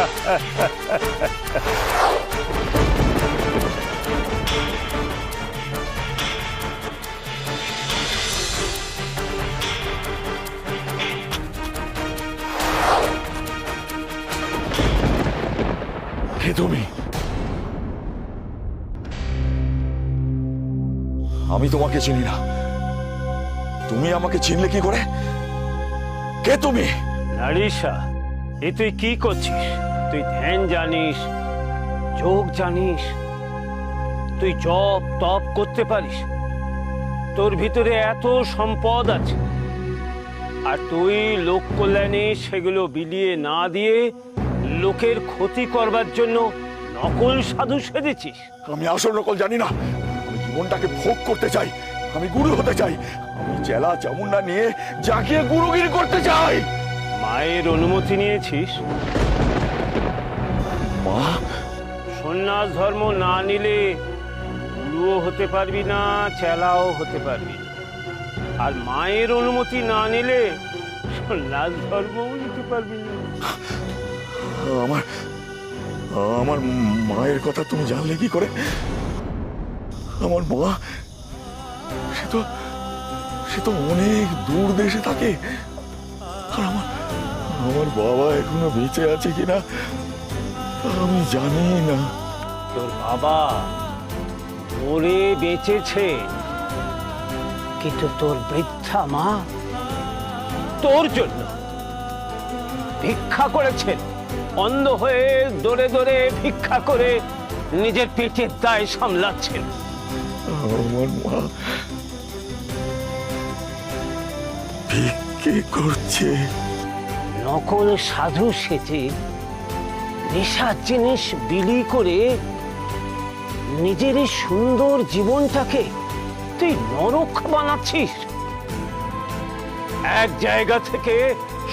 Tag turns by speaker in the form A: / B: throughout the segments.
A: কে তুমি? আমি তোমাকে চিনি না, তুমি আমাকে চিনলে কি করে? কে তুমি?
B: নারিশা, এ তুই কি করছিস? তুই ধ্যান জানিস, যোগ জানিস, তুই জপ তপ করতে পারিস, তোর ভিতরে এত সম্পদ আছে, আর তুই লোক কল্যাণে সেগুলো বিলিয়ে না দিয়ে লোকের ক্ষতি করবার জন্য নকল সাধু সেজেছিস।
A: আমি আসল নকল জানি না, আমি জীবনটাকে ভোগ করতে চাই, আমি গুরু হতে চাই, আমি চেলা চামুন্ডা নিয়ে জাকিয়ে গুরুগিরি করতে চাই।
B: মায়ের অনুমতি নিয়েছিস?
A: মা?
B: সন্ন্যাস ধর্ম না নিলে গুরুও হতে পারবি না, চেলাও হতে পারবি না। আর মায়ের অনুমতি না নিলে সন্ন্যাস ধর্মও নিতে পারবি না।
A: আমার আমার মায়ের কথা তুমি জানলে কি করে? আমার মা সে তো অনেক দূর দেশে থাকে, আর আমার বাবা এখনো বেঁচে আছে কিনা আমি জানি না।
B: তোর বাবা মরে বেঁচেছে, কিন্তু তোর বৃদ্ধা মা তোর জন্য ভিক্ষা করেছেন। অন্ধ হয়ে দৌড়ে দৌড়ে ভিক্ষা করে নিজের পেটের দায় সামলাচ্ছেন।
A: আমার মা ভিক্ষে করছে।
B: নকল সাধু সেজে নেশার জিনিস বিলি করে নিজের এই সুন্দর জীবনটাকে তুই নরক বানাচ্ছিস। এক জায়গা থেকে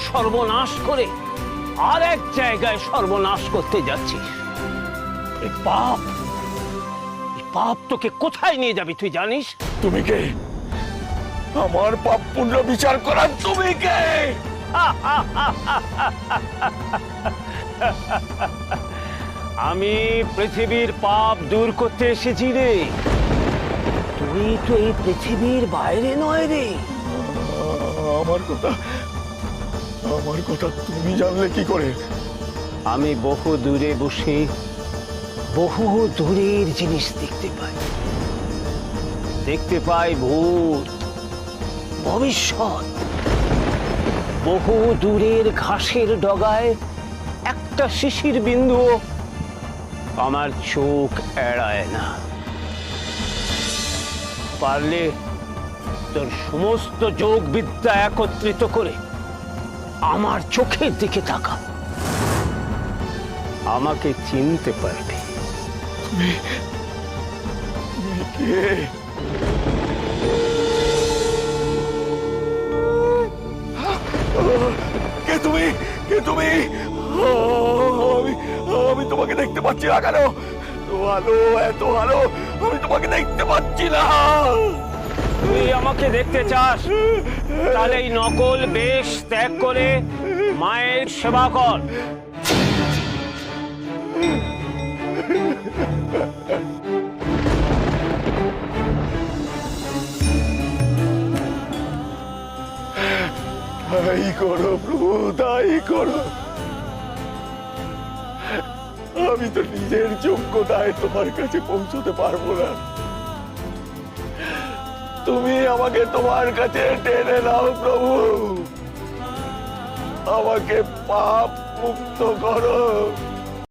B: সর্বনাশ করে আর এক জায়গায় সর্বনাশ করতে যাচ্ছিস। এই পাপ তোকে কোথায় নিয়ে যাবি তুই জানিস?
A: তুমি কে? আমার পাপ পুণ্য বিচার করার তুমি কে?
B: আমি পৃথিবীর পাপ দূর করতে এসেছি রে। তুই তো এই পৃথিবীর বাইরে নয় রে।
A: আমার কথা তুমি জানলে কি করে?
B: আমি বহু দূরে বসে বহু দূরের জিনিস দেখতে পাই ভূত, ভবিষ্যৎ। বহু দূরের ঘাসের ডগায় একটা শিশির বিন্দু আমার চোখ এড়ায় না। পারলে তোর সমস্ত যোগ বিদ্যা একত্রিত করে আমার চোখের দিকে তাকা, আমাকে চিনতে পারবে।
A: তুমি কে? কে তুমি? কে তুমি? আমি তোমাকে দেখতে পাচ্ছি না কেন? আলো, এত আলো, আমি তোমাকে দেখতে পাচ্ছি না।
B: তুই আমাকে দেখতে চাস? তাহলে এই নকল বেশ ত্যাগ করে মায়ের সেবা কর।
A: তাই করো প্রভু, তাই করো। আমি তো নিজের যোগ্যতায় তোমার কাছে পৌঁছতে পারবো না, তুমি আমাকে তোমার কাছে টেনে নাও প্রভু, আমাকে পাপ মুক্ত করো।